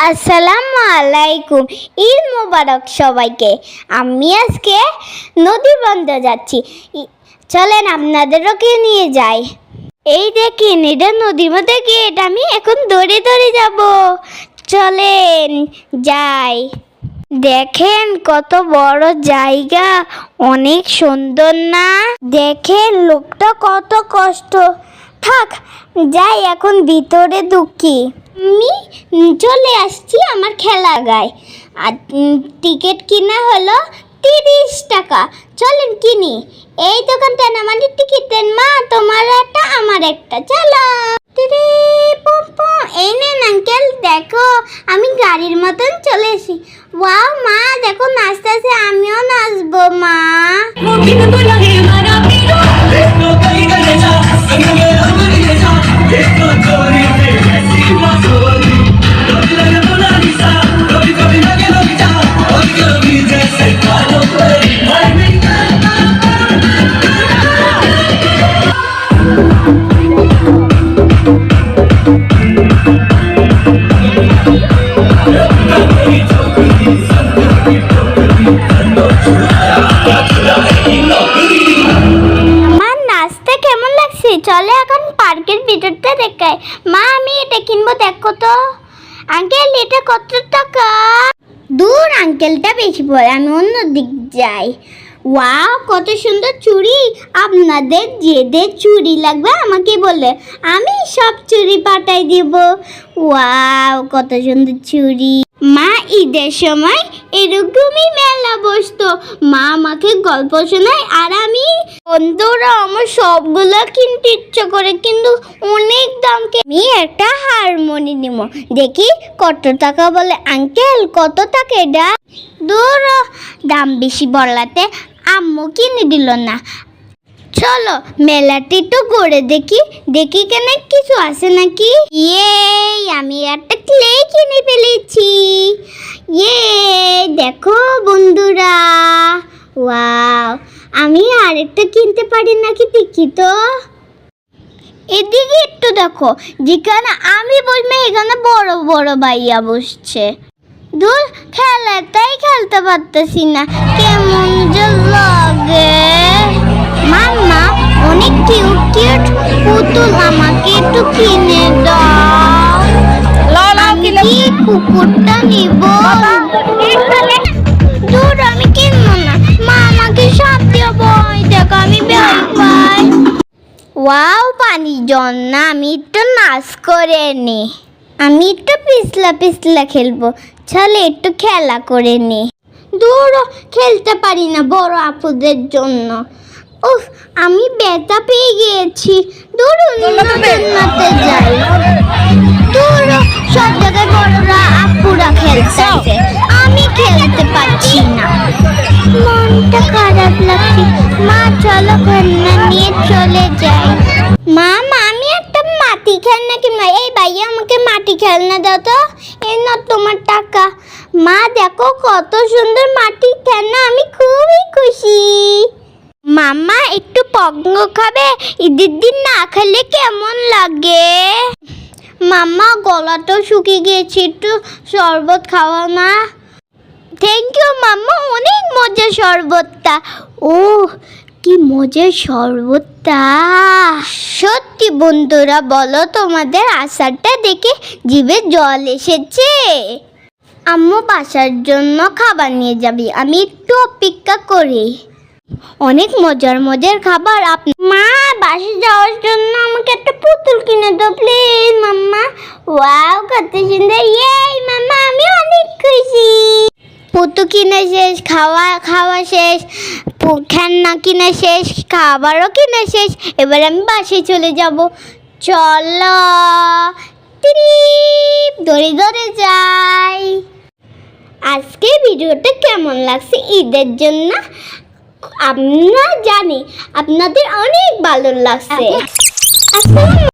আসসালামু আলাইকুম। ঈদ মোবারক সবাইকে। আমি আজকে নদী বন্ধ যাচ্ছি, চলেন আপনাদেরকে নিয়ে যাই। এই দেখেন, এটা নদীর মধ্যে গেট, আমি এখন দৌড়ে দৌড়ে যাব। চলেন যাই। দেখেন কত বড় জায়গা, অনেক সুন্দর না? দেখেন লোকটা কত কষ্ট। থাক যাই, এখন ভিতরে ঢুকি। আমি চলে আসছি আমার খেলা গায়। আর টিকিট কিনা হলো 30 টাকা। চলেন কিনি। এই দোকানটা না, মানে টিকিট দেন মা, তোমার একটা আমার একটা। চলো। এই নেন আঙ্কেল, দেখো আমি গাড়ির মতন চলে এসি। ওয়াও মা, দেখো নাচতেছে, আমিও নাচবো মা। চলে এখন পার্কের ভিতরটা দেখায়। মা আমি এটা কিনবো, দেখো তো। আঙ্কেল এটা কত টাকা? দূর, আঙ্কেলটা বেশি বলে, আমি অন্য দিক যাই। ওয়াও কত সুন্দর চুড়ি। আপনাদের যেদের চুড়ি লাগবে আমাকে বলে, আমি সব চুড়ি পাঠাই দিব। ওয়াও কত সুন্দর চুড়ি। মা ঈদের সময় এরকমই মেলা বসতো, মা আমাকে গল্প শোনায় আর আমি বন্ধুরা আমার সবগুলো কিনতে ইচ্ছে করে, কিন্তু অনেক দাম। আমি একটা হারমোনি নিব, দেখি কত টাকা বলে। আঙ্কেল কত টাকা এটা? দূর, দাম বেশি বলাতে আম্মু কিনে দিল না। চলো মেলাটি তো ঘুরে দেখি, দেখি কেন কিছু আছে নাকি। আমি একটা ক্লে কিনে ফেলেছি। দেখো বন্ধুরা, ওয়াও, আমি আরেকটা কিনতে পারি নাকি দেখি তো। এদিকে একটু দেখো, যেখানে আমি বসবো এখানে বড় বড় ভাইয়া বসছে। দূর, খেলাটাই খেলতে পারতেছি না, কেমন যে লাগে। মাম্মা অনেক কিউট কিউট পুতুল, আমাকে একটু কিনে দাও। আমি কি কুকুরটা নিব? দূর, আমি কিনবো না, মা আমাকে সব দিয়ে ভয় দেখো, আমি ভয় পাই। ওয়াও পানি জন্না, আমি একটু নাচ করে নি। আমি একটু পিছলা পিছলা খেলবো, চলে একটু খেলা করে নি। দূর, খেলতে পারি না বড় আপুদের জন্য। উফ, আমি ব্যথা পেয়ে গিয়েছি। দূর, জান্নাতে যাই। দূর, সব জায়গায় বড়রা আপুরা খেলতেছে, আমি খেলতে পারছি না, মনটা খারাপ লাগছে। মা চলো খেলনা নিয়ে চলে যাই। মা, আমি একটা মাটি খেলনা কিনবো। এই ভাইয়া আমাকে মাটি খেলনা দাও তো। এই না তোমার টাকা। মা দেখো কত সুন্দর মাটি খেলনা, আমি খুবই খুশি। মাম্মা একটু পঙ্গ খাবে? ঈদের দিন না খেলে কেমন লাগে? মাম্মা গলাটা শুকিয়ে গিয়েছে, একটু শরবত খাওয়া না? থ্যাংক ইউ মাম্মা, অনেক মজার শরবতটা। ও কি মজার শরবতটা। সত্যি বন্ধুরা বলো, তোমাদের আচারটা দেখে জিভে জল এসেছে। আম্মু বাসার জন্য খাবার নিয়ে যাবি, আমি একটু অপেক্ষা করি। অনেক মজার মজার খাবার। মা বাসে যাওয়ার জন্য আমাকে একটা পুতুল কিনে দাও প্লিজ মাম্মা। ওয়াও কত সুন্দর। মাম্মা আমি অনেক খুশি। পুতুল কিনে শেষ, খাওয়া শেষ, খেলনা কিনে শেষ, খাবারও কিনে শেষ। এবার আমি বাসে চলে যাব। চলো দৌড়ে দৌড়ে যাই। আজকে ভিডিওটা কেমন লাগছে ঈদের জন্য আমরা জানি আপনাদের অনেক ভালো লাগছে।